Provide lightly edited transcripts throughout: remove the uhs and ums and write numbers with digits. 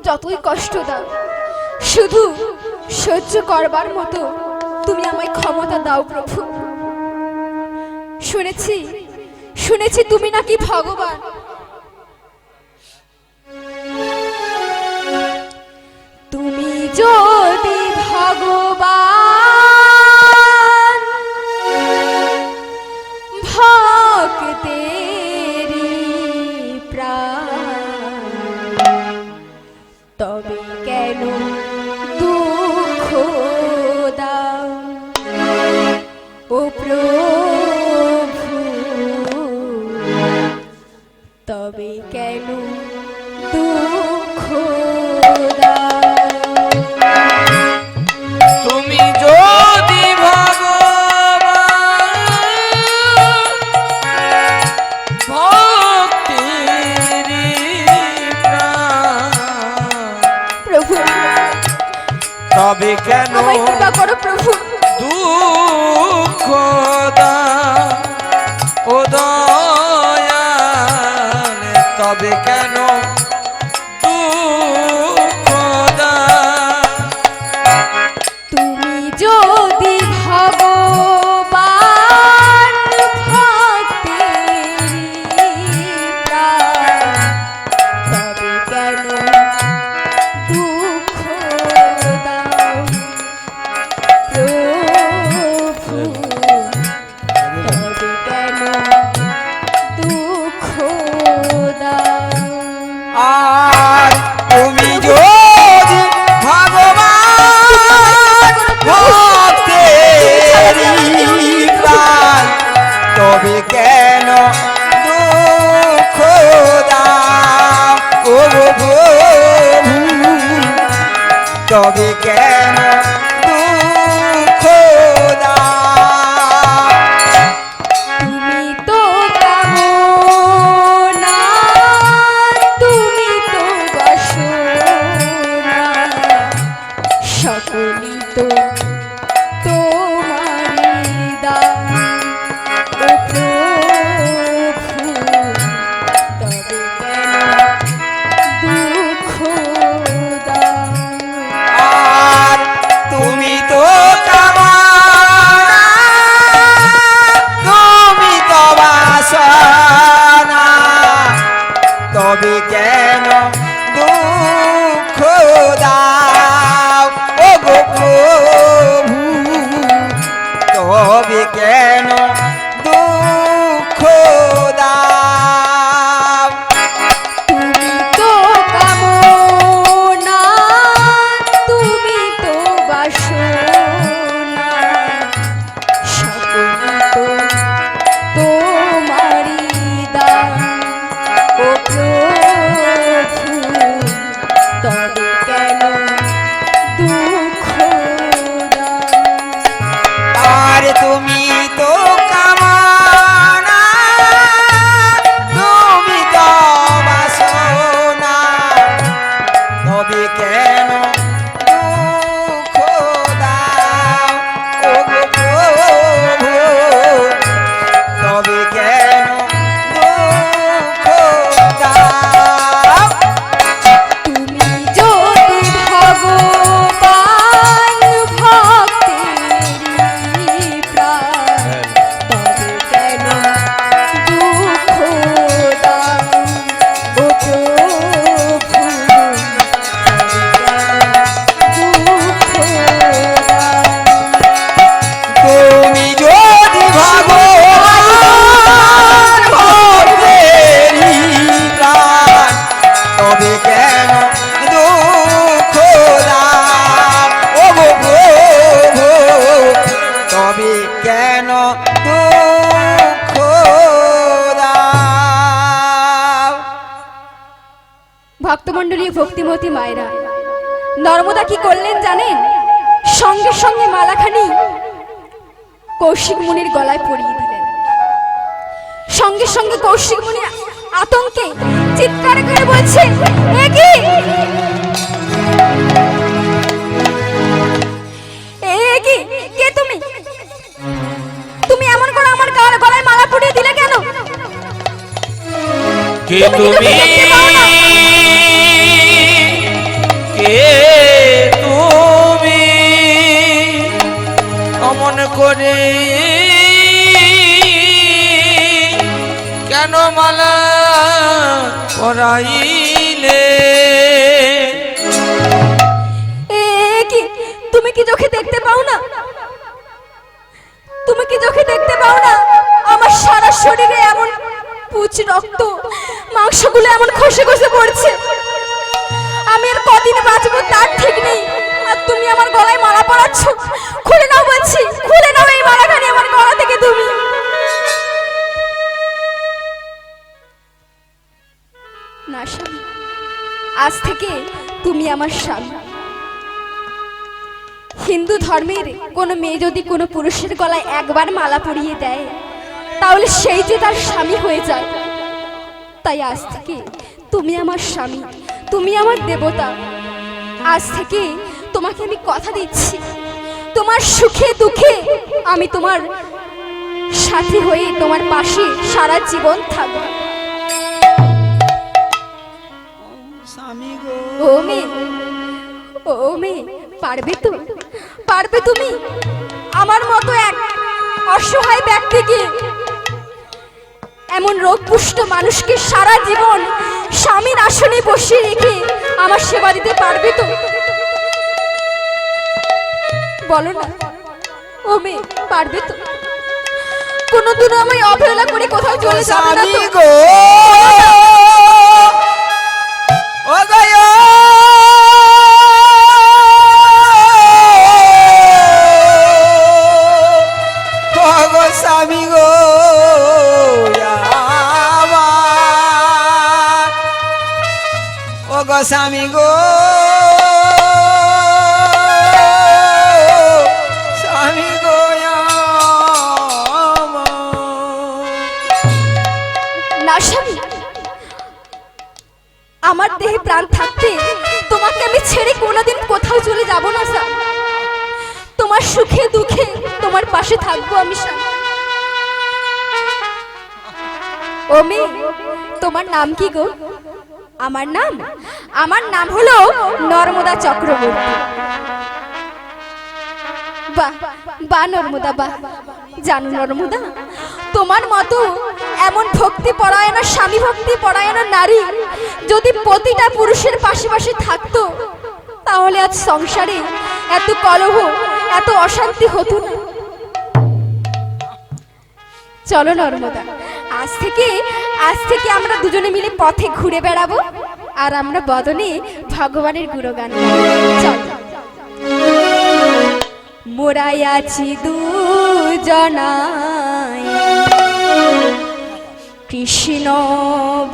যতই কষ্ট দাও, শুধু সহ্য করবার মতো তুমি আমায় ক্ষমতা দাও প্রভু। শুনেছি শুনেছি তুমি নাকি ভগবান। তুমি যদি ভগবান, ভক্তেরি প্রাণ, তবে কেন দুঃখ দাও ও প্রভু, তবে কেন দুঃখ দাও। তুমি যদি ভগবান, ভক্তিরি প্রাণ, প্রভু তবে কেন আমায় কৃপা করো প্রভু। দুঃখ দাও ও দয়াল, তবে কেন দুঃখ দাও। তুমি যদি ভগবান, ভক্তেরি প্রাণ, তবে কেন দুঃখ দাও প্রভু, তবে কেন দুঃখ দাও। আর তুমি যদি ভগবান, ভক্তেরি প্রাণ, তবে কেন দুঃখ দাও ও প্রভু, তবে কেন দুঃখ দাও। তুমি তো কামনা, তুমি তো বাসনা, সকলই তো তোমারই দান ও প্রভু, তবে কেন দুঃখ দাও। আর তুমি তো কামনা, তুমি তো বাসনা, তবে কেন দুঃখ দাও ও গো প্রভু, তবে কেন দুঃখ দাও। তুমি তো কামনা, তুমি তো বাসনা, সকলই তো তোমারই দান ও প্রভু, তবে কেন দুঃখ দাও। আর তুমি তো কামনা, তুমি তো বাসনা, তবে কেন দুঃখ দাও ও গো প্রভু, তবে কেন দুঃখ দাও। তুমি যদি ভগবান, ভক্তেরি প্রাণ, তবে কেন দুঃখ দাও ও প্রভু, তবে কেন দুঃখ দাও। তুমি যদি ভগবান, ভক্তেরি প্রাণ, তবে কেন দুঃখ দাও ও গো প্রভু, তবে কেন দুঃখ দাও। ভক্তমণ্ডলী, ভক্তিমতী মায়েরা, নর্মদা কি করলেন জানেন? সঙ্গে সঙ্গে মালাখানি কৌশিক মুনির গলায় পরিয়ে দিলেন। সঙ্গে সঙ্গে কৌশিক মুনি আতঙ্কে চিৎকার করে বলছে, এ কি? এ কি? কে তুমি? তুমি এমন করে আমার গলায় মালা পরিয়ে দিলে কেন? কে তুমি? সরাইলে এ কি তুমি কি চোখে দেখতে পাও না? তুমি কি চোখে দেখতে পাও না আমার সারা শরীরে এমন পুঁজ রক্ত, মাংসগুলো এমন খসে খসে পড়ছে? আমি আর কদিন বাঁচবো তার ঠিক নেই, আর তুমি আমার গলায় মালা পরাচ্ছ। খুলে নাও বলছি, খুলে নাও এই মালাখানি আমার গলা থেকে তুমি। না স্বামী, আজ থেকে তুমি আমার স্বামী। হিন্দু ধর্মের কোনো মেয়ে যদি কোনো পুরুষের গলায় একবার মালা পরিয়ে দেয়, তাহলে সেই যে তার স্বামী হয়ে যায়। তাই আজ থেকে তুমি আমার স্বামী, তুমি আমার দেবতা। আজ থেকে তোমাকে আমি কথা দিচ্ছি, তোমার সুখে দুঃখে আমি তোমার সাথী হয়ে তোমার পাশে সারা জীবন থাকবো। স্বামী গো, ও মেয়ে, ও মেয়ে, পারবে তো? পারবে তুমি আমার মতো এক অসহায় ব্যক্তিকে, এমন রোগপুষ্ট মানুষকে সারা জীবন স্বামীর আসনে বসিয়ে রেখে আমার সেবা দিতে পারবে তো? বলো না ও মেয়ে, পারবে তো? কোনোদিনও আমায় অবহেলা করে কোথাও চলে যাবে না স্বামী তো? গো, ও গো, ও গো স্বামী গো, আমার, ও গো স্বামী গো, স্বামী গো আমার। না স্বামী, আমার দেহে প্রাণ থাকতে তোমাকে আমি ছেড়ে কোনোদিন কোথাও চলে যাব না স্যার। তোমার সুখে দুঃখে তোমার পাশে থাকবো আমি স্যার। ও মেয়ে, তোমার নাম কি গো? আমার নাম হলো নর্মদা চক্রবর্তী। বাহ বাহ নর্মদা, বাহ। জানো নর্মদা, তোমার মতো এমন ভক্তি পরায়ণা, স্বামী ভক্তি পরায়ণা নারী যদি প্রতিটা পুরুষের পাশে পাশে থাকতো, তাহলে আজ সংসারে এত কলহ, এত অশান্তি হতো না। চলো নর্মদা, আজ থেকে আমরা দুজনে মিলে পথে ঘুরে বেড়াবো, আর আমরা বদনে ভগবানের গুণগান গাইবো। চলো। মোরাই আছি দুজনাই কৃষ্ণ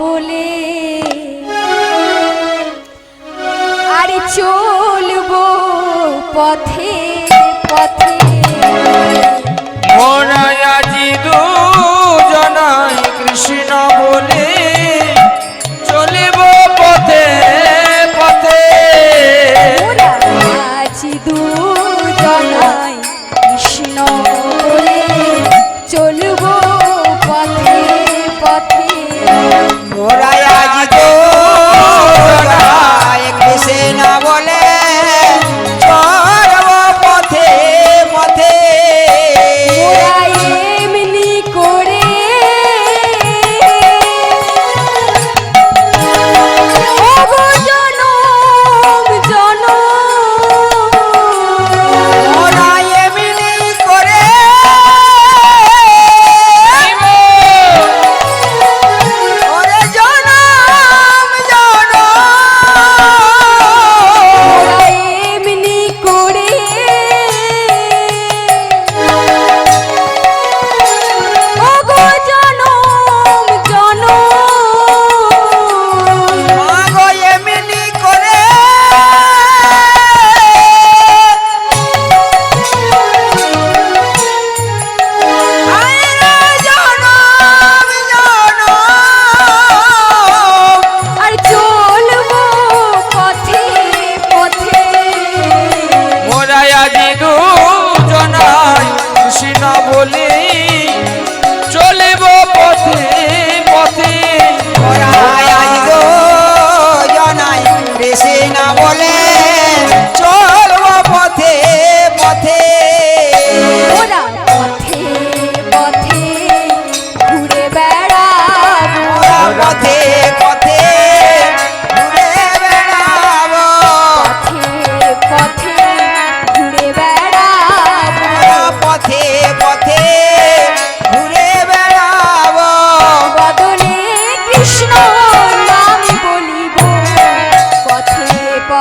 বলে, আরে চলবো পথে পথে। মোরা আজি দুজনাই কৃষ্ণ বলে, চলিব পথে পথে। মোরা আছি দুজনাই কৃষ্ণ বলে, চলবো পথে পথে। মোরা আজি দুজনাই কৃষ্ণ বলে, চলব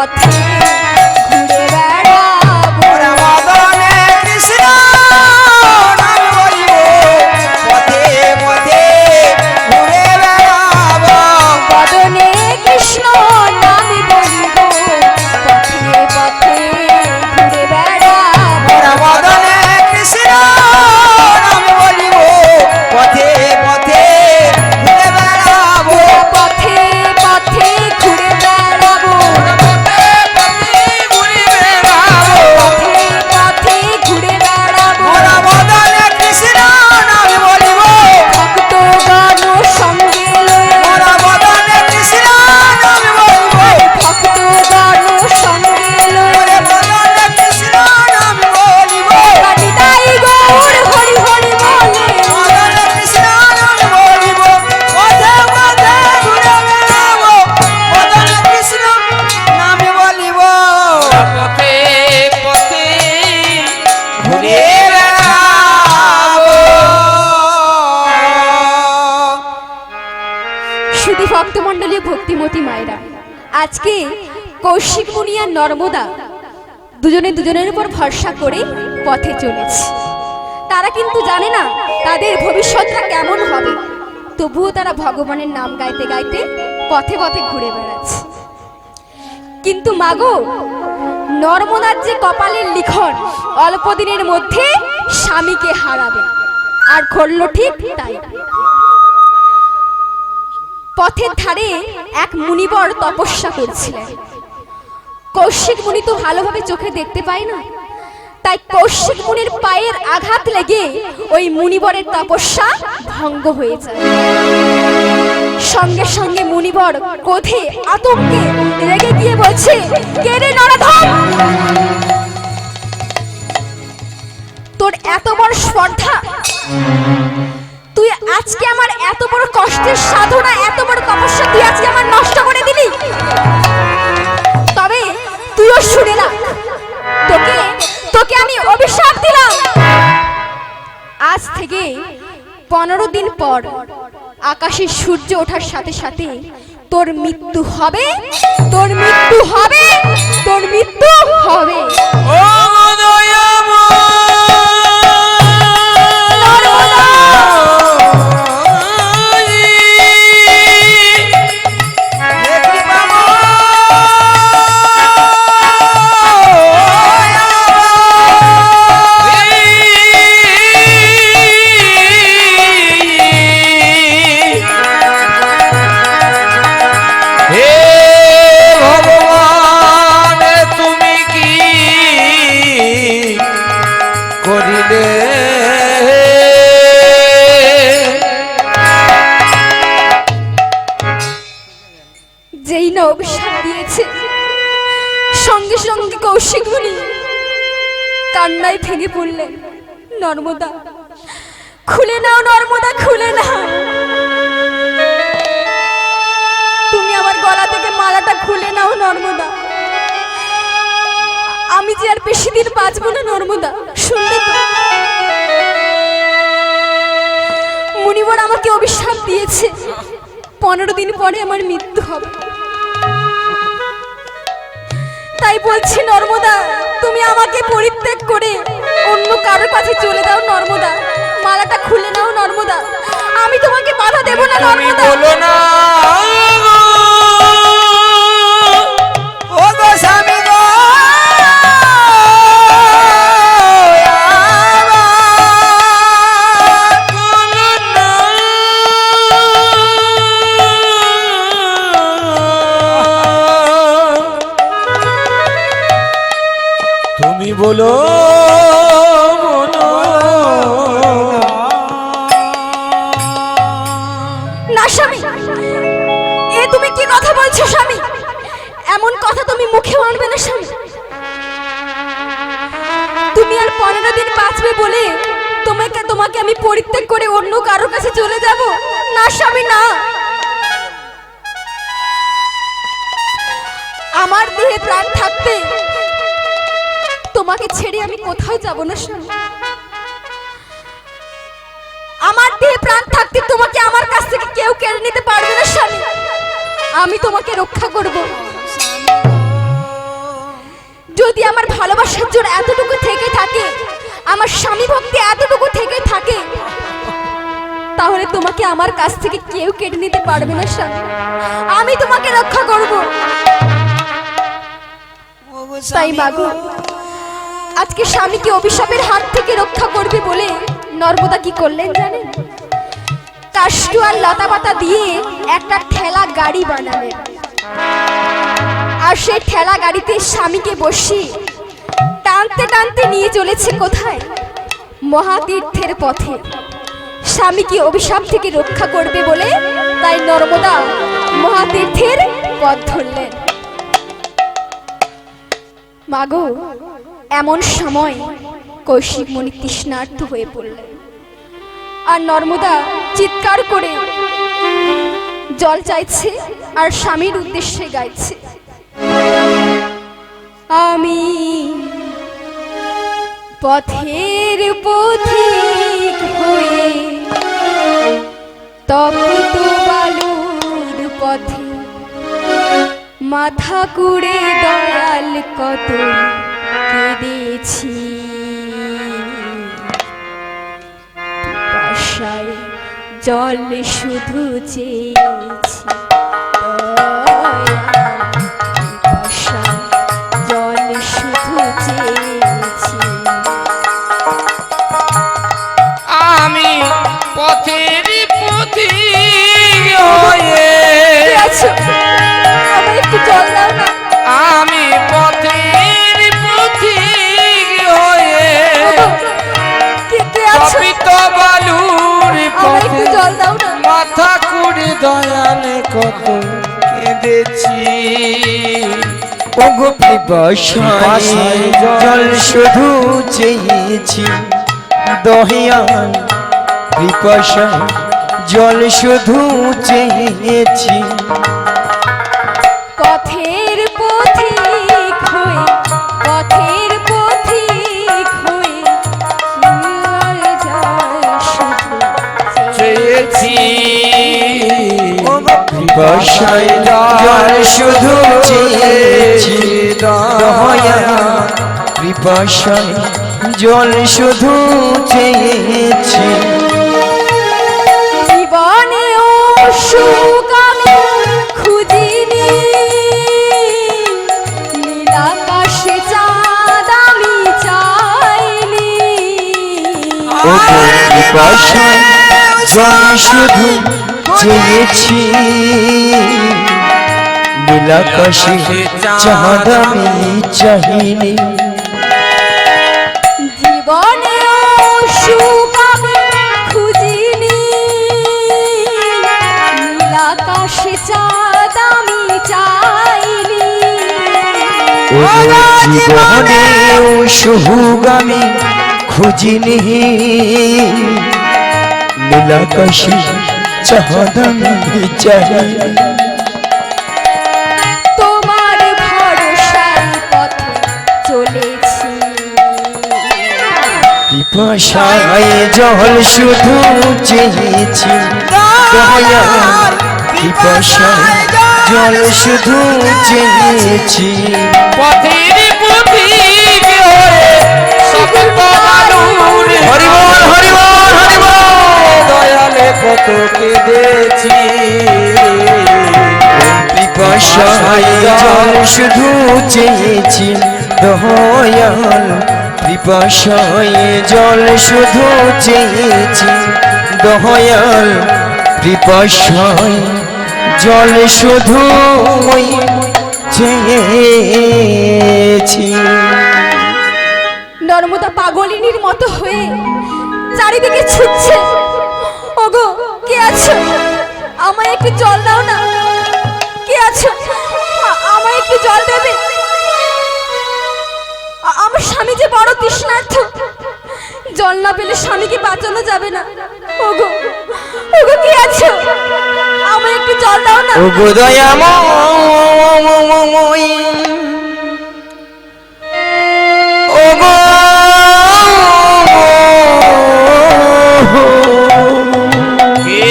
পথে ঘুরে বেড়াবো ওরা মদনে কৃষ্ণ নাম বলিব পথে পথে ঘুরে বেড়াবো বদনে কৃষ্ণ নাম বলিব পথে পথে ঘুরে বেড়াবো ওরা মদনে কৃষ্ণ নাম বলিব পথে পথে ঘুরে বেড়াবো পথে পথে ঘুরে বেড়াবো পথে পথে ঘুরে বেড়াবো ওরা মদনে কৃষ্ণ নাম বলিব ভক্তগণ সঙ্গে লয়ে ওরা মদনে কৃষ্ণ নাম বলিব ভক্তগণ সঙ্গে লয়ে ওরে মদনে কৃষ্ণ নাম বলিব কাটিতাই গৌর হরি হরি বলে মদনে কৃষ্ণ নাম বলিব পথে পথে ঘুরে বেড়াবো মদনে কৃষ্ণ নাম বলিব পথে পথে ঘুরে বেড়াবো শুধু ভক্তমণ্ডলীয় ভক্তিমতী মায়েরা আজকে কৌশিক মুনি আর নর্মদা দুজনে দুজনের উপর ভরসা করে পথে চলেছে। তারা কিন্তু জানে না তাদের ভবিষ্যৎটা কেমন হবে, তবুও তারা ভগবানের নাম গাইতে গাইতে পথে পথে ঘুরে বেড়াচ্ছে। কিন্তু মাগো, নর্মদার যে কপালের লিখন অল্প দিনের মধ্যে স্বামীকে হারাবে, আর ঘটল ঠিক তাই। পথের ধারে এক মুনিবর তপস্যা করছিলেন। কৌশিক মুনি তো ভালোভাবে চোখে দেখতে পায় না, তাই কৌশিক মুনির পায়ের আঘাত লেগে ওই মুনিবরের তপস্যা ভঙ্গ হয়ে যায়। সঙ্গে সঙ্গে মুনিবর ক্রোধে আতঙ্কে রেগে গিয়ে বলছে, কে রে নরাধম, তোর এত বড় স্পর্ধা, তুই আজকে আমার এত বড় কষ্টের সাধনা, এত বড় তপস্যা তুই আজকে আমার নষ্ট করে দিলি। তবে তুইও শুনে রাখ, তোকে তোকে আমি অভিশাপ দিলাম। আজ থেকে 15 দিন পর আকাশে সূর্য ওঠার সাথে সাথে তোর মৃত্যু হবে, তোর মৃত্যু হবে, তোর মৃত্যু হবে। ও যেই না অভিশাপ দিয়েছে, সঙ্গে সঙ্গে কৌশিক মুনি কান্নায় ভেঙে পড়লেন। নর্মদা খুলে নাও, নর্মদা খুলে নাও, তুমি আমার গলা থেকে মালাটা খুলে নাও নর্মদা, আমি যে আর বেশি দিন বাঁচবো না নর্মদা, শুনলে তো? মুনিবর আমাকে অভিশাপ দিয়েছে 15 দিন পরে আমার মৃত্যু হবে। তাই বলছি নর্মদা, তুমি আমাকে পরিত্যাগ করে অন্য কারোর কাছে চলে যাও নর্মদা, মালাটা খুলে নাও নর্মদা, আমি তোমাকে বাধা দেব না নর্মদা। বলো না ও গো স্বামী গো তুমি বলো না স্বামী, এ তুমি কি কথা বলছো স্বামী? এমন কথা তুমি মুখে আনবে না স্বামী। তুমি আর 15 দিন বাঁচবে বলে তোমাকে আমি পরিত্যাগ করে অন্য কারোর কাছে চলে যাব? না স্বামী না, আমার দেহে প্রাণ থাকতে তোমাকে ছেড়ে আমি কোথাও যাব না স্বামী। আমার দেহে প্রাণ থাকতে তোমাকে আমার কাছ থেকে কেউ কেড়ে নিতে পারবে না স্বামী, আমি তোমাকে রক্ষা করব। যদি আমার ভালোবাসার জোর এতটুকু থেকে থাকে, আমার স্বামী ভক্তি এতটুকু থেকে থাকে, তাহলে তোমাকে আমার কাছ থেকে কেউ কেড়ে নিতে পারবে না স্বামী। আমি তোমাকে রক্ষা করব। ওগো তাই স্বামী মাগো, গো, আজকে স্বামীকে অভিশাপের হাত থেকে রক্ষা করবে বলে নর্মদা কি করলেন জানেন? কাষ্ঠ আর লতা পাতা দিয়ে একটা ঠেলা গাড়ি বানালেন, আর সেই ঠেলা গাড়িতে স্বামীকে বসিয়ে টানতে টানতে নিয়ে চলেছে কোথায়? মহাতীর্থের পথে। স্বামীকে অভিশাপ থেকে রক্ষা করবে বলে তাই নর্মদা মহাতীর্থের পথ ধরলেন। মাগো, এমন সময় কৌশিক মুনি তৃষ্ণার্ত হয়ে পড়লেন, আর নর্মদা চিৎকার করে জল চাইছে আর স্বামীর উদ্দেশ্যে গাইছে, আমি পথের পথিক হয়ে তপ্ত বালুর পথে মাথা কুড়ে দয়াল কত কেঁদেছি, পিপাসায় জল শুধু চেয়েছি, পিপাসায় জল শুধু চেয়েছি। আমি পথের পথিক হয়ে, কে আছো? আমায় একটু জল দাও না। আমি পথের পথিক হয়ে কে আছো? তপিত বালুর আমায় পথে একটু জল দাও না। মাথা কুড়ে দয়ালে কত কেঁদেছি। ওগো পিপাসায় জল শুধু চেয়েছি, দহিয়াল পিপাসায় জল শুধু চেয়েছি। পথের পথিক হয়ে, পথের পথিক হয়ে জল শুধু চেয়েছি। ওগো পিপাসায় জল শুধু চেয়েছি, দহিয়াল পিপাসায় জল শুধু চেয়েছি। জীবনে সুখ আমি খুঁজিনি, নীলাকাশে চাঁদ আমি চাইনি, ওগো পিপাসায় জল শুধু চেয়েছি, নীলাকাশে চাঁদ আমি চাহিনি। জীবনে সুখ আমি খুঁজিনি, নীলাকাশে চাঁদ আমি চাইনি, ওগো জীবনে সুখ আমি খুঁজিনি, নীলাকাশে চাঁদ আমি চাহিনি। তোমার ভরসায় পথে চলেছি, পিপাসায় জল শুধু চেয়েছি, দয়াল পিপাসায় জল শুধু চেয়েছি। পথের পথিক হয়ে তপিত বালুর হরি বল, হরি বল, হরি বল। দয়ালে কত কেঁদেছি। পিপাসায় জল শুধু চেয়েছি, দয়াল পিপাসায় জল শুধু চেয়েছি, দয়াল পিপাসায় জল শুধু চেয়েছি। নর্মদা পাগলিনীর মতো হয়ে চারিদিকে ছুটছে। ওগো, কে আছো? আমায় একটু জল দাও না। কে আছো? আমায় একটু জল দেবে? আমার স্বামী যে বড় তৃষ্ণার্ত, জল না পেলে স্বামীকে বাঁচানো যাবে না। ওগো, ওগো, কে আছো? আমায় একটু জল দাও না। ওগো দয়াময়, ওগো কে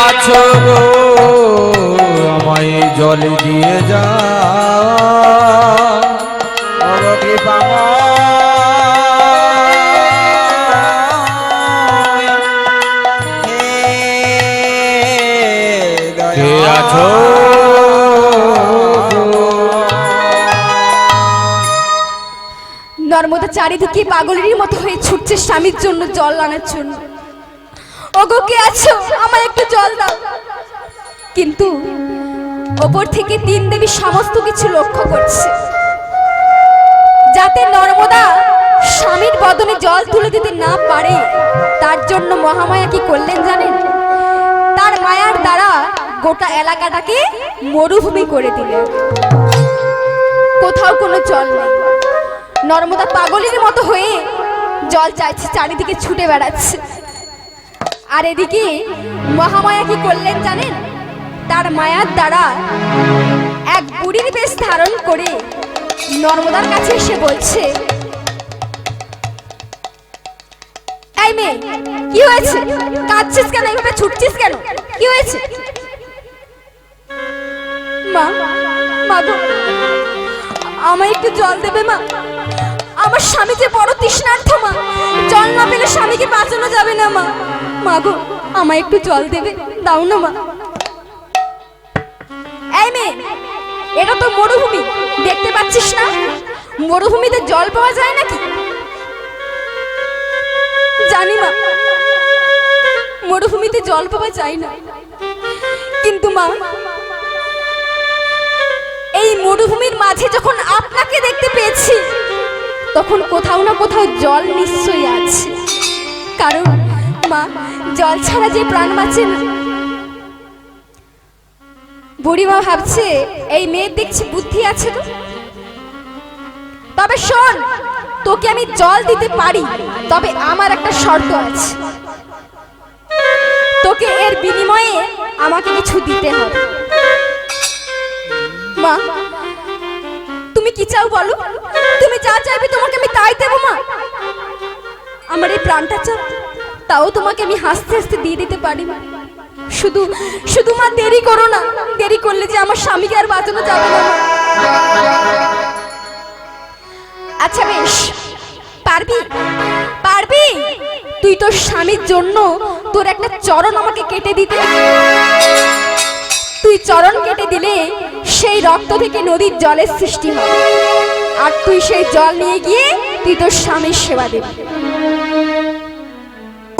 আছো গো, আমায় জল দিয়ে যা। নর্মদা চারিদিকে পাগলের মতো হয়ে ছুটছে স্বামীর জন্য জল আনার জন্য। ওগো কে আছো, আমার একটু জল দাও। কিন্তু ওপর থেকে তিন দেবী সমস্ত কিছু লক্ষ্য করছে, যাতে নর্মদা স্বামীর বদনে জল তুলে দিতে না পারে। তার জন্য মহামায়া কি করলেন জানেন? তার মায়ার দ্বারা গোটা এলাকাটাকে মরুভূমি করে দিলেন। কোথাও কোনো জল নেই। নর্মদা পাগলের মতো হয়ে জল চাইছে, চারিদিকে ছুটে বেড়াচ্ছে। আর এদিকে মহামায়া কি করলেন জানেন? তার মায়ার দ্বারা এক বুড়ির বেশ ধারণ করে নর্মদার কাছে এসে বলছে, এই মেয়ে কি হয়েছে? কাঁদছিস কেন? এইভাবে ছুটছিস কেন? কি হয়েছে? মা, মা গো, আমায় একটু জল দেবে মা? আমার স্বামী যে বড় তৃষ্ণার্থ মা, জল না পেলে স্বামীকে বাঁচানো যাবে না মা। মা গো, আমায় একটু জল দেবে, দাও না মা। এই মেয়ে, এটা তো মরুভূমি, দেখতে পাচ্ছিস না মরুভূমিতে জল পাওয়া যায় নাকি? জানি মা, মরুভূমিতে জল পাওয়া যায় না, কিন্তু মা এই মরুভূমির মাঝে যখন আপনাকে দেখতে পেয়েছি, তখন কোথাও না কোথাও জল নিশ্চয়ই আছে। কারণ মা, জল ছাড়া যে প্রাণ বাঁচে না। বুড়িমা ভাবছে এই মেয়ের দেখছি বুদ্ধি আছে তো। তবে শোন, তোকে আমি জল দিতে পারি, তবে আমার একটা শর্ত আছে। তোকে এর বিনিময়ে আমাকে কিছু দিতে হবে। মা, তুমি কি চাও বলো? তুমি যা চাইবে তোমাকে আমি তাই দেবো মা। আমার এই প্রাণটা চাও, তাও তোমাকে আমি হাসতে হাসতে দিয়ে দিতে পারি মা। শুধু শুধু মা দেরি করো না, দেরি করলে যে আমার স্বামীকে আর বাঁচানো যাবে না মা। আচ্ছা বেশ, পারবি? পারবি? তুই তোর স্বামীর জন্য তোর একটা চরণ আমাকে কেটে দিতে। তুই চরণ কেটে দিলে সেই রক্ত থেকে নদীর জলের সৃষ্টি হবে, আর তুই সেই জল নিয়ে গিয়ে তুই তোর স্বামীর সেবা দিবি।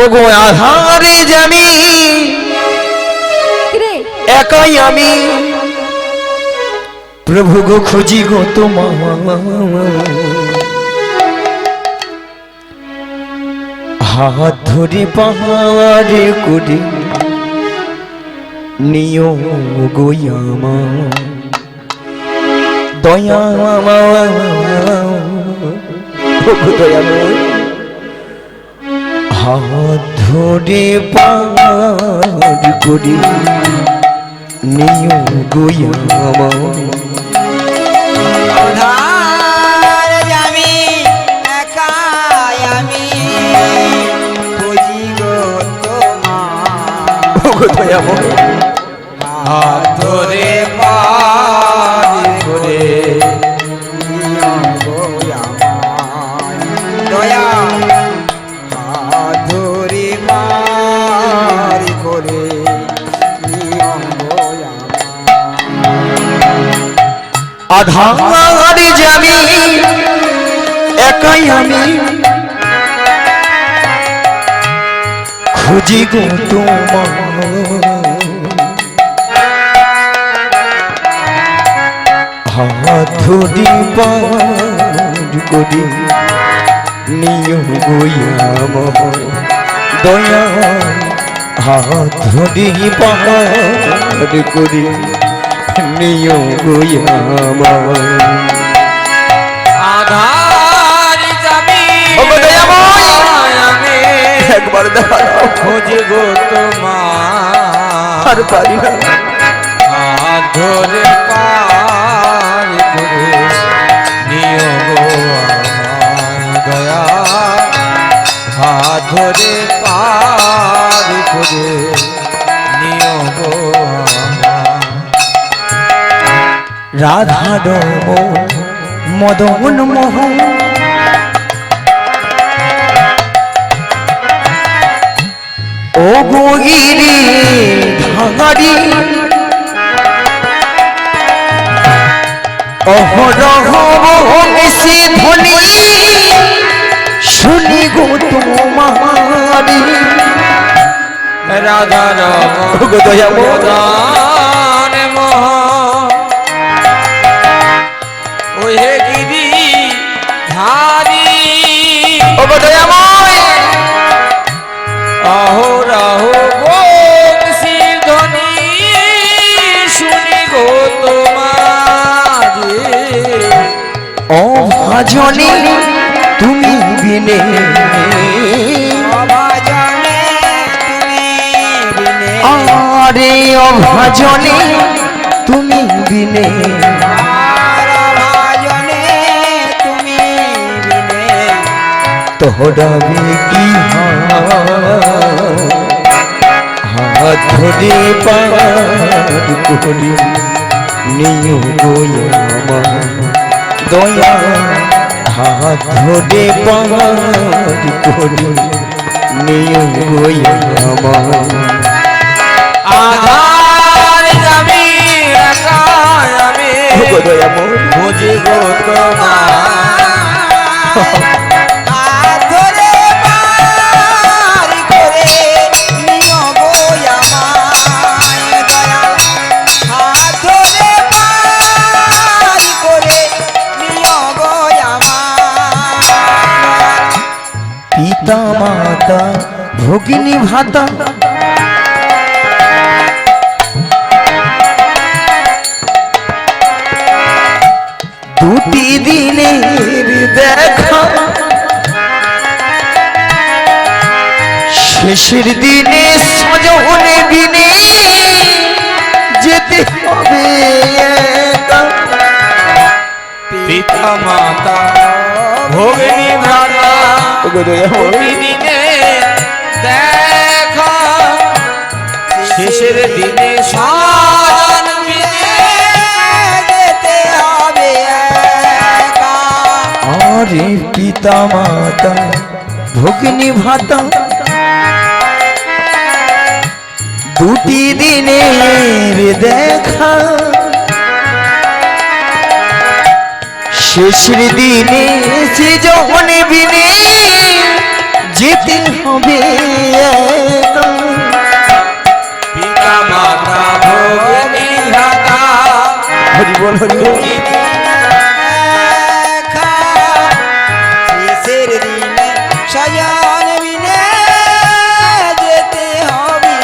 ওগো আধারে জানি রে, একাই আমি প্রভু গো খুঁজি গো তোমার, হাত ধরে পাহাড়ে করে নিও গো আমার দয়া, দয়াময় হাত ধরে পার করে নিও গো আমার। আধার আমি একাই আমি খুঁজি গো তোমার, ওগো দয়াময় হাত ধরে পার করে নিও গো আমায় দয়া, হাত ধরে পার করে নিও গো আমায়। আধারে জানি একাই আমি খুঁজি গো তোমার, হাত ধরি পার করি নিও গো আমার দয়া, হাত ধরি পার করি নিও গো আমার। আধার যাবি ওগো দয়াময়, আমি একবার দেখা দাও, খুঁজি গো তোমার, আর পারি না। হাত ধরে পার করে নিও গো আমার দয়া, হাত ধরে পার করে নিও গো আমার। রাধা ডম মদন মোহন ও গিরি ধাঙারি অহরহ বংশী ধ্বনি শুনি গো তোমারি রাধা গো দয়াময় রাম ওহে গিরি ধারি ও গো দয়াময় অহরহ বংশী ধ্বনি শুনি গো তোমারি অভাজনে তুমি বিনে অভাজনে তুমি বিনে আরে অভাজনে তুমি বিনে আর অভাজনে তুমি বিনে তোহরাবে কি হাত ধরে পার করি নিও গোয়া দয়া হাত ধরে পার করি নিও গোয়া আধার আমি একা আমি দয়া মোর বুঝি গো তোমার হাত ধরে পার করে নিও গো আমায় দয়া হাত ধরে পার করে নিও গো আমায় পিতা মাতা ভগিনী ভাতা দুটি দিনের দেখা শেষের দিনে সজনে বিনে যেতে হবে একা। পিতা মাতা ভগিনী ভ্রাতা ওগো দয়াময়, দিনে দেখা শেষের দিনে সাজন মিলে যেতে হবে একা আরে পিতা মাতা ভগিনী ভাতা দুটি দিনের দেখা শেষের দিনে সে যখন বিনে যেতে হবে একা। পিতা মাতা ভগিনী ভ্রাতা হরি বল হরি বল। দেখা শেষের দিনে সজন বিনে যেতে হবে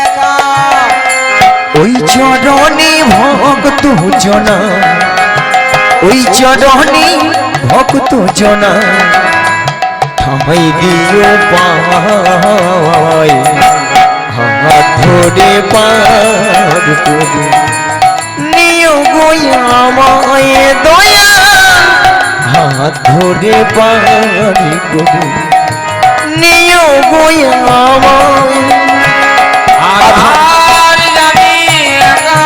একা ওই চরণে ভক্ত জনা, ওই চরণে ভক্ত জনা ঠাই দিও পায় হাত ধরে পার করে নিও গোয়া আমায় দয়া হাত ধরে পার করে নিও গোয়া আমায়। আধার আমি একা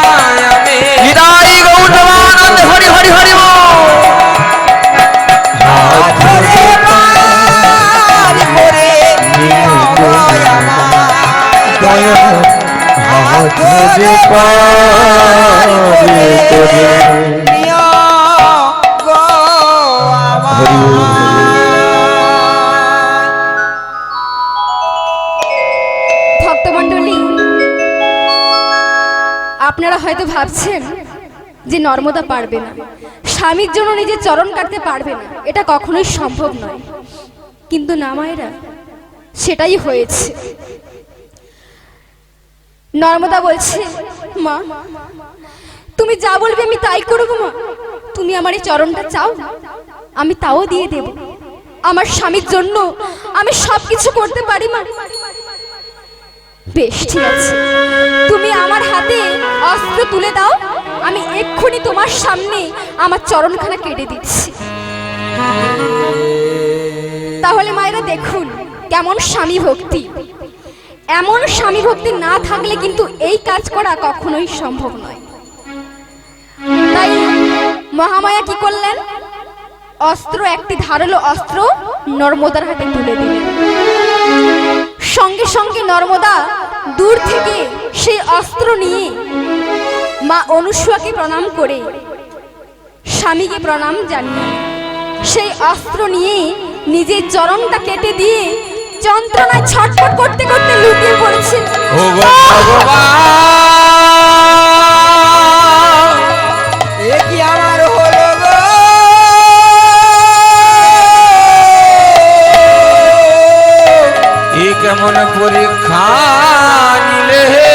আমি হৃদয় গৌরবানন্দ হরি হরি হরি বল। হাত ধরে পার করে নিও গো আমায় দয়া হাত ধরে পার করে নিও গো হরি বল। ভক্তমণ্ডলী, আপনারা হয়তো ভাবছেন যে নর্মদা পারবে না, স্বামীর জন্য নিজের চরণ কাটতে পারবে না, এটা কখনোই সম্ভব নয়। কিন্তু না মায়েরা, সেটাই হয়েছে। নর্মদা বলছে, মা তুমি যা বলবে আমি তাই করবো। মা তুমি আমার এই চরণটা চাও, আমি তাও দিয়ে দেব। আমার স্বামীর জন্য আমি সবকিছু করতে পারি মা। বেশ, ঠিক আছে, তুমি আমার হাতে অস্ত্র তুলে দাও, আমি এক্ষুনি তোমার সামনে আমার চরণখানা কেটে দিচ্ছি। তাহলে মায়েরা দেখুন কেমন স্বামী ভক্তি। এমন স্বামী ভক্তি না থাকলে কিন্তু এই কাজ করা কখনোই সম্ভব নয়। তাই মহামায়া কি করলেন? অস্ত্র, একটি ধারালো অস্ত্র নর্মদার হাতে তুলে দিলেন। সঙ্গে সঙ্গে নর্মদা দূর থেকে সেই অস্ত্র নিয়ে মা অনুসূয়াকে প্রণাম করে স্বামীকে প্রণাম জানিয়ে সেই অস্ত্র নিয়ে নিজের চরণটা কেটে দিয়ে যন্ত্রণায় ছটফট করতে করতে লুটিয়ে পড়েছে। ও গো ভগবান, এ কি আমার হলো গো, এ কেমন পরীক্ষা নিলে হে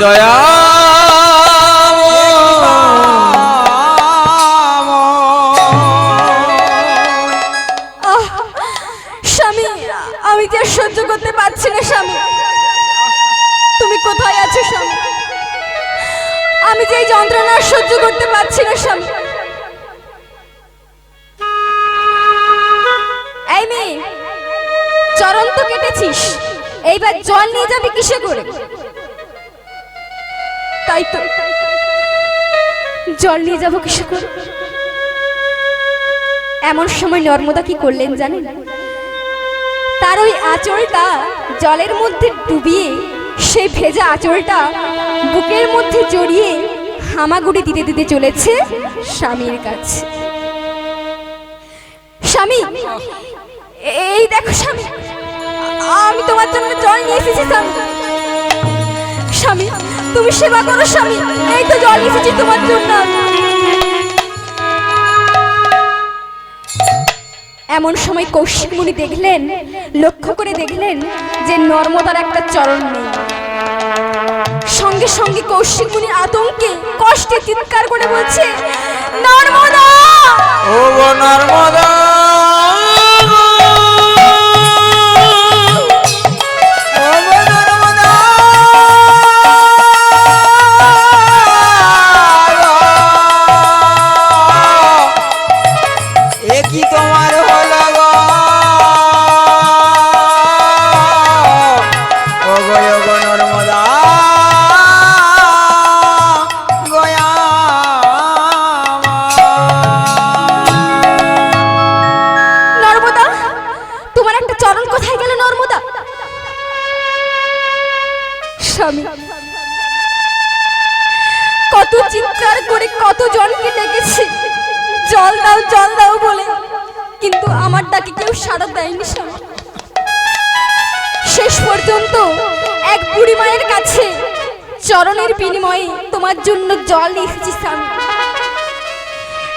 দয়া স্বামী, আমি যে আর সহ্য করতে পারছি না স্বামী। তুমি কোথায় আছো স্বামী? আমি যে এই যন্ত্রণা আর সহ্য করতে পারছি না স্বামী। এই মেয়ে, চরণ তো কেটেছিস, এইবার জল নিয়ে যাবি কিসে করে? তাই তো, জল নিয়ে যাবো কিসে করে? এমন সময় নর্মদা কি করলেন জানেন? তার ওই আঁচলটা জলের মধ্যে ডুবিয়ে সেই ভেজা আঁচলটা বুকের মধ্যে জড়িয়ে হামাগুড়ি দিতে দিতে চলেছে স্বামীর কাছে। স্বামী, এই দেখো স্বামী, আমি তোমার জন্য জল নিয়ে এসেছি স্বামী। স্বামী, তুমি সেবা করো স্বামী, এই তো জল এসেছি তোমার জন্য। এমন সময় কৌশিক মুনি দেখলেন, লক্ষ্য করে দেখলেন যে নর্মদার একটা চরণ নেই। সঙ্গে সঙ্গে কৌশিক মুনি আতঙ্কে কষ্টে চিৎকার করে বলছে, নর্মদা, ও গো নর্মদা, ও গো নর্মদা, এ কি তোমার হলো গো, ও গো নর্মদা গয়া। নর্মদা, তোমার একটা চরণ কোথায় গেল নর্মদা? স্বামী, কত চিৎকার করে কত জনকে ডেকেছি জল দাও বলে, কিন্তু আমার ডাকে কেউ সাড়া দেয়নি স্বামী। শেষ পর্যন্ত এক বুড়ি মায়ের কাছে চরণের বিনিময়ে তোমার জন্য জল নিয়ে এসেছি স্বামী।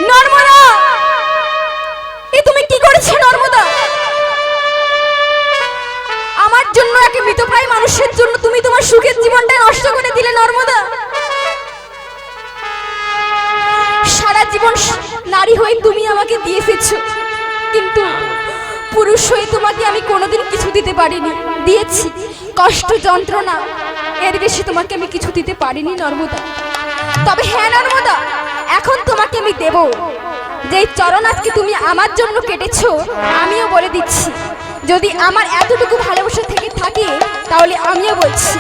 নর্মদা, এ তুমি কি করেছো নর্মদা? আমার জন্য এক মৃতপ্রায় মানুষের জন্য তুমি তোমার সুখের জীবনটা নষ্ট করে দিলে নর্মদা। সারা জীবন নারী হয়ে তুমি আমাকে দিয়ে এসেছো, কিন্তু পুরুষ হয়ে তোমাকে আমি কোনোদিন কিছু দিতে পারিনি। দিয়েছি কষ্ট, যন্ত্রণা, এর বেশি তোমাকে আমি কিছু দিতে পারিনি নর্মদা। তবে হ্যাঁ নর্মদা, এখন তোমাকে আমি দেব। যে চরণ আজকে তুমি আমার জন্য কেটেছো, আমিও বলে দিচ্ছি, যদি আমার এতটুকু ভালোবাসা থেকে থাকে তাহলে আমিও বলছি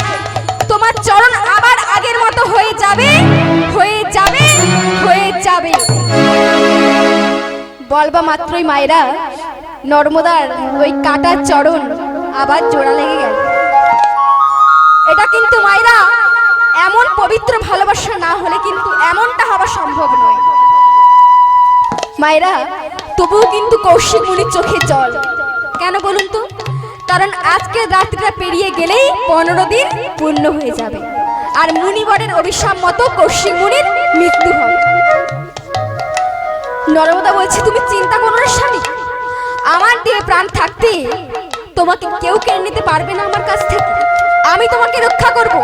তোমার চরণ আবার আগের মতো হয়ে যাবে, হয়ে যাবে, হয়ে যাবে। বলবা মাত্রই মায়েরা নর্মদার ওই কাটার চরণ আবার জোড়া লেগে গেল। এটা কিন্তু মায়েরা এমন পবিত্র ভালোবাসা না হলে কিন্তু এমনটা হওয়া সম্ভব নয়। মায়েরা, তবুও কিন্তু কৌশিক মুনির চোখে জল কেন বলুন তো? কারণ আজকে রাত্রিটা পেরিয়ে গেলেই 15 দিন পূর্ণ হয়ে যাবে, আর মুনিবরের অভিশাপ মতো কৌশিক মুনির মৃত্যু হবে। নর্মদা বলছে, তুমি চিন্তা করো না স্বামী, আমার দিয়ে প্রাণ থাকতে তোমাকে কেউ কেড়ে নিতে পারবে না আমার কাছ থেকে। আমি তোমাকে রক্ষা করব।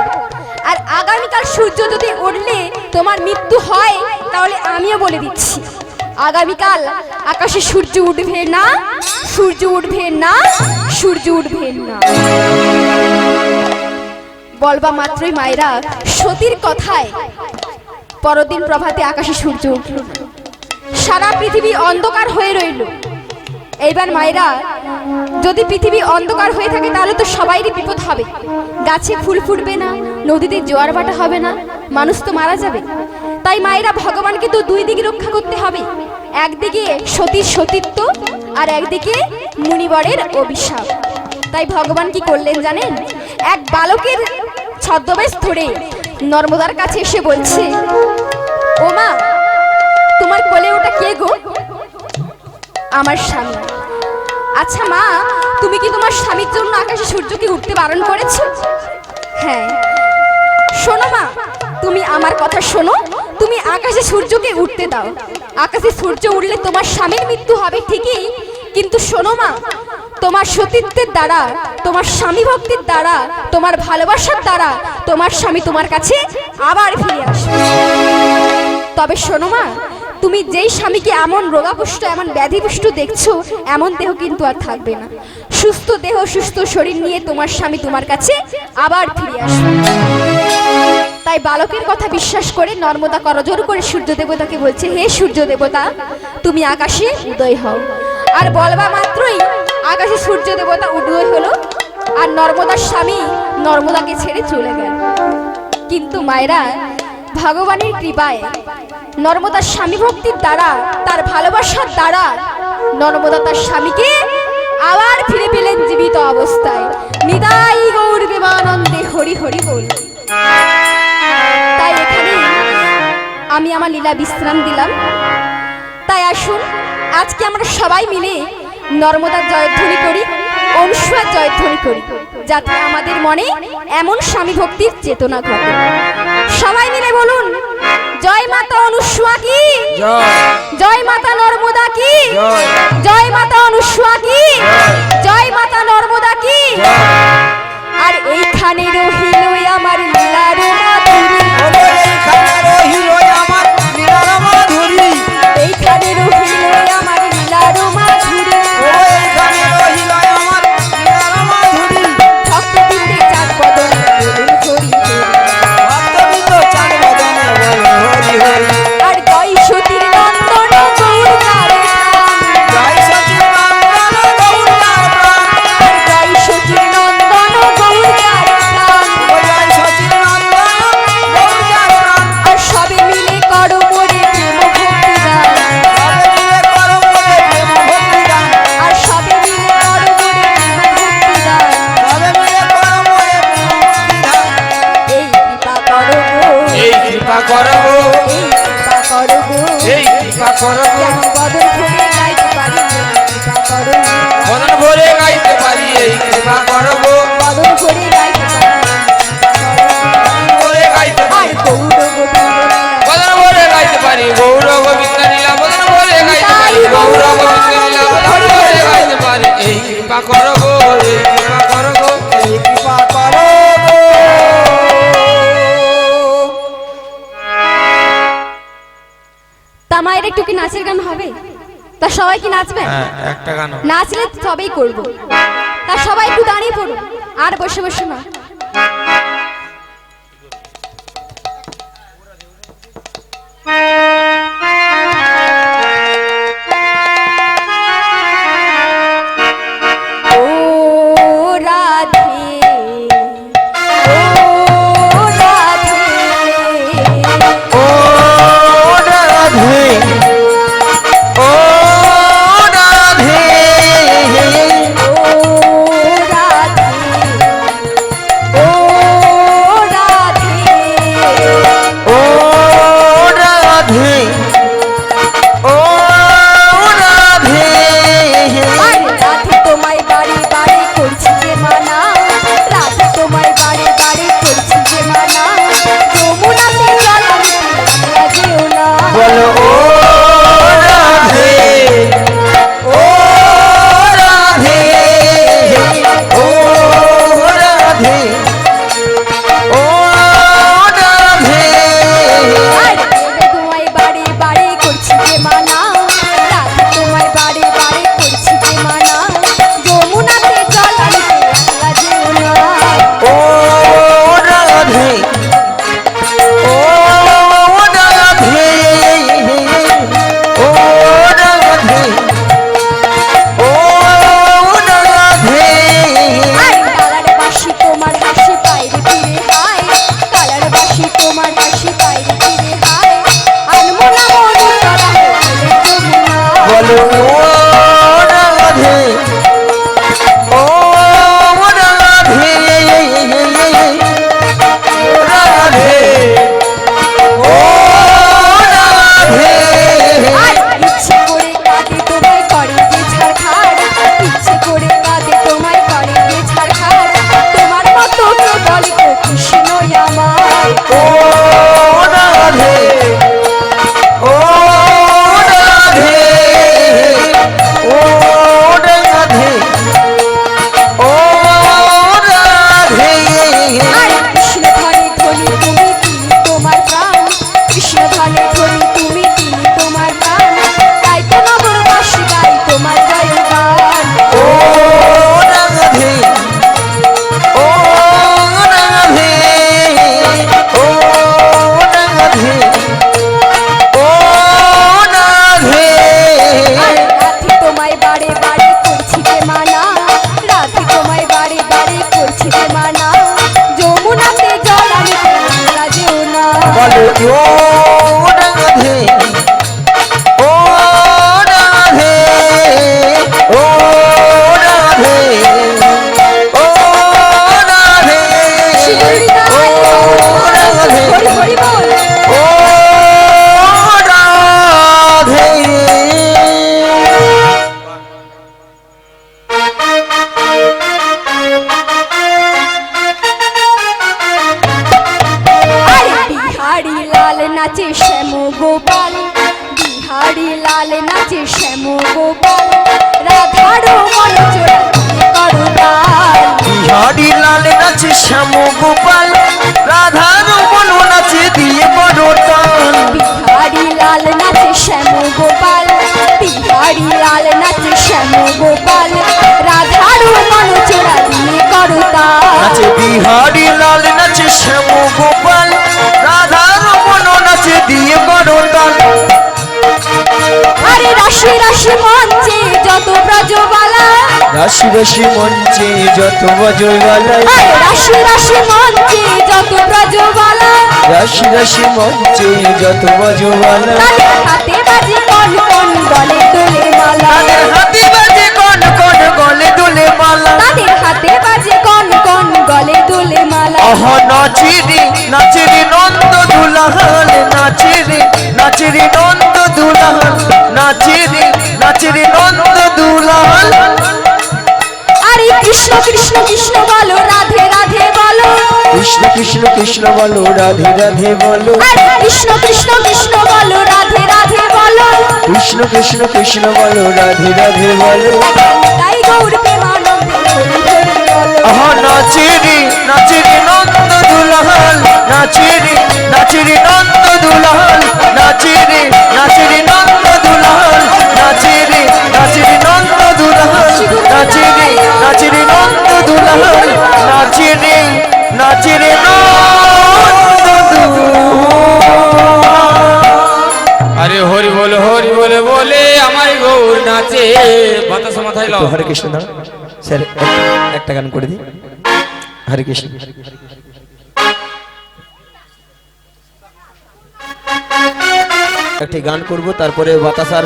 আর আগামীকাল সূর্য যদি উঠলে তোমার মৃত্যু হয়, তাহলে আমিও বলে দিচ্ছি আগামীকাল আকাশে সূর্য উঠবে না, সূর্য উঠবে না, সূর্য উঠবে না। বলবা মাত্রই মায়েরা সতীর কথায় পরদিন প্রভাতে আকাশে সূর্য উঠল, সারা পৃথিবী অন্ধকার হয়ে রইল। এইবার মায়েরা, যদি পৃথিবী অন্ধকার হয়ে থাকে তাহলে তো সবাইরই বিপদ হবে। গাছে ফুল ফুটবে না, নদীতে জোয়ার ভাটা হবে না, মানুষ তো মারা যাবে। তাই মায়েরা, ভগবানকে তো দুই দিকে রক্ষা করতে হবে, একদিকে সতীর সতীত্ব আর একদিকে মুনিবরের অভিশাপ। তাই ভগবান কি করলেন জানেন? এক বালকের ছদ্মবেশ ধরে নর্মদার কাছে এসে বলছে, ও মা, তোমার কোলে ওটা কে গো? আমার স্বামী। আচ্ছা মা, তুমি কি তোমার স্বামীর জন্য আকাশে সূর্যকে উঠতে বারণ করেছো? হ্যাঁ। শোনো মা, তুমি আমার কথা শোনো, তুমি আকাশে সূর্যকে উঠতে দাও। আকাশে সূর্য উঠলে তোমার স্বামীর মৃত্যু হবে ঠিকই, কিন্তু শোনো মা, তোমার সতীত্বের দ্বারা, তোমার স্বামী ভক্তির দ্বারা, তোমার ভালোবাসার দ্বারা তোমার স্বামী তোমার কাছে আবার ফিরে আসবে। তবে শোনো মা, তুমি যেই স্বামীকে এমন রোগাপুষ্ট, এমন ব্যাধিপুষ্ট দেখছো, এমন দেহ কিন্তু আর থাকবে না। সুস্থ দেহ, সুস্থ শরীর নিয়ে তোমার স্বামী তোমার কাছে আবার ফিরে আসবে। তাই বালকের কথা বিশ্বাস করে নর্মদা করজোর করে সূর্য দেবতাকে বলছে, হে সূর্য দেবতা, তুমি আকাশে উদয় হও। আর বলবা মাত্রই আকাশে সূর্য দেবতা উদয় হলো, আর নর্মদার স্বামী নর্মদাকে ছেড়ে চলে গেল। কিন্তু মায়েরা, ভগবানের কৃপায় নর্মদার স্বামী ভক্তির দ্বারা, তার ভালোবাসার দ্বারা নর্মদা তার স্বামীকে আবার ফিরে পেলেন জীবিত অবস্থায়। নিতাই গৌর প্রেমানন্দে হরি হরি বল। তাই এখানে আমি আমার লীলা বিশ্রাম দিলাম। তাই আসুন আজকে আমরা সবাই মিলে নর্মদার জয়ধ্বনি করি, অনুসূয়ার জয়ধ্বনি করি, যাতে আমাদের মনে এমন স্বামী ভক্তির চেতনা ঘটে। সবাই মিলে বলুন, জয় মাতা অনুসূয়া কি, জয় মাতা নর্মদা কি, জয় মাতা অনুসূয়া কি, জয় মাতা নর্মদা কি। আর এইখানে রহিল আমার লীলার মাধুরী, এইখানে রহিল আমার লীলার মাধুরী, এইখানে রহিল আমার লীলার মাধুরী, এইখানে রহিল আমার লীলার মাধুরী। ভক্তবৃন্দে চাঁদ বদনে বলুন হরি হরি, ভক্তবৃন্দ চাঁদ বদনে বলুন হরি হরি। আর জয় সতীর নন্দন গৌরকার প্রাণ, জয় সচিদানন্দ গৌরকার প্রাণ, আর জয় সতীর নন্দন গৌরকার প্রাণ। জয় সচিদানন্দ গৌরকার প্রাণ। আর সবে মিলে করো মোরে প্রেম ভক্তি গান, সবে মিলে করো মোরে প্রেম ভক্তি গান, আর সবে মিলে করো মোরে প্রেম ভক্তি গান। সবে মিলে করো মোরে প্রেম ভক্তি গান। এই কৃপা করো গো, এই কৃপা করো, এই কৃপা করো গো, এই কৃপা করো, যেন বদন ভরে গাইতে পারি, এই কৃপা করো গো, মদন ভরে গাইতে পারি, এই কৃপা করো, বদন ভরে গাইতে পারি, ভরে গাইতে আর পারি, গৌর গোবিন্দ লীলা, মদন ভরে গাইতে পারি, গৌর গোবিন্দ লীলা, মদন ভরে গাইতে পারি, গৌর গোবিন্দ লীলা, মদন ভরে গাইতে পারি, এই কৃপা করো, এই কৃপা করো, এই কৃপা করো গো। তা মায়ের একটু কি নাচের গান হবে? তা সবাই কি নাচবেন? হ্যাঁ, একটা গান নাচলে সবাই করব। তা সবাই একটু দাঁড়িয়ে পড়ুন, আর বসে বসে না। ও রাধে, ও রাধে, ও রাধে, ও রাধে, ও রাধে, আমার ও রাধে ও রাধে ও রাধে ও রাধে আর কৃষ্ণ ধনে ধনি তুমি তিনি তোমার প্রাণ কৃষ্ণ ধনে ধনি তুমি তিনি তোমার প্রাণ তাই তো নগরবাসী গাই তোমার জয়গান ও রাধে ও রাধে ও রাধে ও রাধে আর রাধে তোমায় বারে বারে করছি যে মানা রাধে তোমায় বারে বারে করছি যে মানা যমুনাতে জল আমি তোমরা যেও না বলো ও রাধে ও রাধে ও রাধে ও রাধে ও রাধে হরি হরি বল ও রাধে আরে বিহারি লাল নাচে শ্যাম গোপাল বিহারি লাল নাচে শ্যাম গোপাল রাধারও মন চোরা করো দাল বিহারি লাল নাচে শ্যাম গোপাল রাধার মন নাচে দিয়ে বড় টান বিহারি লাল নাচে শ্যাম গোপাল বিহারি লাল নাচে শ্যাম গোপাল রাধারও মন চোরা দিয়ে করো দাল নাচে বিহারি লাল নাচে শ্যাম গোপাল রাধার মন নাচে দিয়ে বড় টান আরে রাশি রাশি মঞ্চে যত ব্রজবালা রাশি রাশি মঞ্চে যত বজয়বালাই আরে রাশি রাশি মঞ্চে যত ব্রজবালা রাশি রাশি মঞ্চে যত বজয়বালাই তাদের হাতে বাজে কন কন গলে দোলে মালা তাদের হাতে বাজে কন কন গলে দোলে মালা তাদের হাতে বাজে কন কন গলে দোলে মালা আহ নাচিরি নাচিরি নন্দ দুলাল নাচিরি নাচিরি নন্দ দুলাল নাচিরি নাচিরি নন্দ দুলাল আরে কৃষ্ণ কৃষ্ণ কৃষ্ণ বলো রাধে রাধে বলো কৃষ্ণ কৃষ্ণ কৃষ্ণ বলো রাধে রাধে বলো আরে কৃষ্ণ কৃষ্ণ কৃষ্ণ বলো রাধে রাধে বলো কৃষ্ণ কৃষ্ণ কৃষ্ণ বলো রাধে রাধে বলো তাই গৌর প্রেমানন্দে হরি হরি বলো আহ নাচিরি নাচিরি নন্দ দুলাল নাচিরি নাচিরি নন্দ দুলাল নাচিরি নাচিরি নন্দ দুলাল নাচিরি নাচিরি নন্দ দুলাল নাচিরি নাচিরি নন্দ দুলাল নাচিরি নাচিরি নন্দ দুলাল আরে হরি বলে বলে আমার গৌর নাচে বাতাস মাথায় লাও হরে কৃষ্ণ না স্যার একটা গান করে দিই হরে কৃষ্ণ একটি গান করব তারপরে বাতাসার